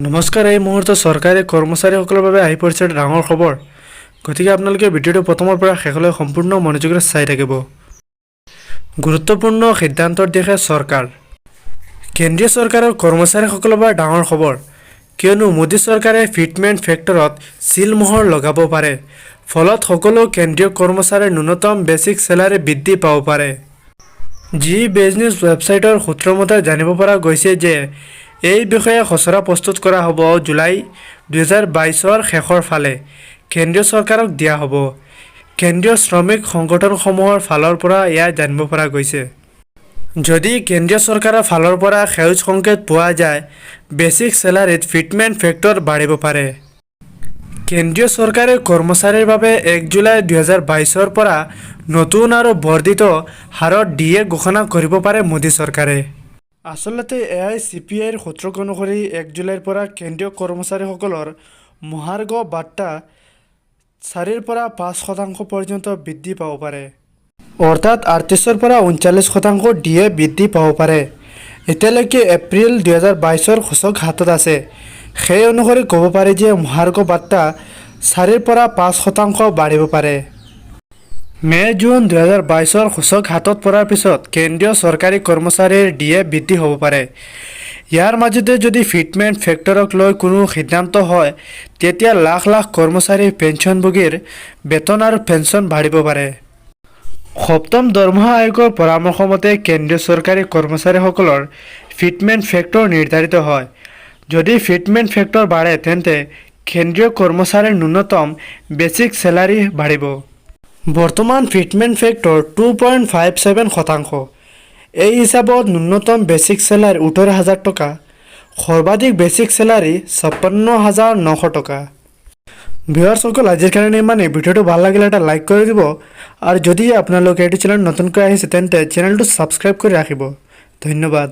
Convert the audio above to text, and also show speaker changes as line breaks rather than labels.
নমস্কাৰ। এই মুহূৰ্তত চৰকাৰী কৰ্মচাৰীসকলৰ বাবে আহি পৰিছে এটা ডাঙৰ খবৰ। গতিকে আপোনালোকে ভিডিঅ'টো প্ৰথমৰ পৰা শেষলৈ সম্পূৰ্ণ মনোযোগেৰে চাই থাকিব। গুৰুত্বপূৰ্ণ সিদ্ধান্তৰ দিশে চৰকাৰ। কেন্দ্ৰীয় চৰকাৰৰ কৰ্মচাৰীসকলৰ বাবে ডাঙৰ খবৰ, কিয়নো মোদী চৰকাৰে ফিটমেণ্ট ফেক্টৰত চিল মোহৰ লগাব পাৰে। ফলত সকলো কেন্দ্ৰীয় কৰ্মচাৰীৰ ন্যূনতম বেচিক চেলাৰী বৃদ্ধি পাব পাৰে। জি বিজনেছ ৱেবছাইটৰ সূত্ৰ মতে জানিব পৰা গৈছে যে এই বিষয়ে খচৰা প্ৰস্তুত কৰা হ'ব জুলাই 2022ৰ শেষৰ ফালে কেন্দ্ৰীয় চৰকাৰক দিয়া হ'ব। কেন্দ্ৰীয় শ্ৰমিক সংগঠনসমূহৰ ফালৰ পৰা এয়া জানিব পৰা গৈছে। যদি কেন্দ্ৰীয় চৰকাৰৰ ফালৰ পৰা সেউজ সংকেত পোৱা যায়, বেচিক চেলাৰীত ফিটমেণ্ট ফেক্টৰ বাঢ়িব পাৰে। কেন্দ্ৰীয় চৰকাৰে কৰ্মচাৰীৰ বাবে 1 জুলাই 2022ৰ পৰা নতুন আৰু বৰ্ধিত হাৰত ডিএ ঘোষণা কৰিব পাৰে মোদী চৰকাৰে। আচলতে AICPIৰ সূত্ৰক অনুসৰি 1 জুলাইৰ পৰা কেন্দ্ৰীয় কৰ্মচাৰীসকলৰ মহাৰ্ঘ ভাত্তা 4ৰ পৰা 5% পৰ্যন্ত বৃদ্ধি পাব পাৰে। অৰ্থাৎ 38ৰ পৰা 39% ডিএ বৃদ্ধি পাব পাৰে। এতিয়ালৈকে এপ্ৰিল 2022ৰ সূচক হাতত আছে। সেই অনুসৰি ক'ব পাৰি যে মহাৰ্ঘ ভাত্তা 4ৰ পৰা 5% বাঢ়িব পাৰে। মে-জুন 2022ৰ সূচক হাতত পৰাৰ পিছত কেন্দ্ৰীয় চৰকাৰী কৰ্মচাৰীৰ ডিএ বৃদ্ধি হ'ব পাৰে। ইয়াৰ মাজতে যদি ফিটমেণ্ট ফেক্টৰক লৈ কোনো সিদ্ধান্ত হয়, তেতিয়া লাখ লাখ কৰ্মচাৰীৰ পেঞ্চনভোগীৰ বেতন আৰু পেঞ্চন বাঢ়িব পাৰে। সপ্তম দৰমহা আয়োগৰ পৰামৰ্শ মতে কেন্দ্ৰীয় চৰকাৰী কৰ্মচাৰীসকলৰ ফিটমেণ্ট ফেক্টৰ নিৰ্ধাৰিত হয়। যদি ফিটমেণ্ট ফেক্টৰ বাঢ়ে তেন্তে কেন্দ্ৰীয় কৰ্মচাৰীৰ ন্যূনতম বেচিক চেলাৰী বাঢ়িব। বৰ্তমান ফিটমেণ্ট ফেক্টৰ 2.57%। এই হিচাপত ন্যূনতম বেচিক চেলাৰী 18,000 টকা, সৰ্বাধিক বেচিক চেলাৰী 56,900 টকা। ভিউৱাৰ্ছসকল, আজিৰ কাৰণে ইমানেই। ভিডিঅ'টো ভাল লাগিলে এটা লাইক কৰি দিব আৰু যদি আপোনালোকে এইটো চেনেল নতুনকৈ আহিছে তেন্তে চেনেলটো ছাবস্ক্ৰাইব কৰি ৰাখিব। ধন্যবাদ।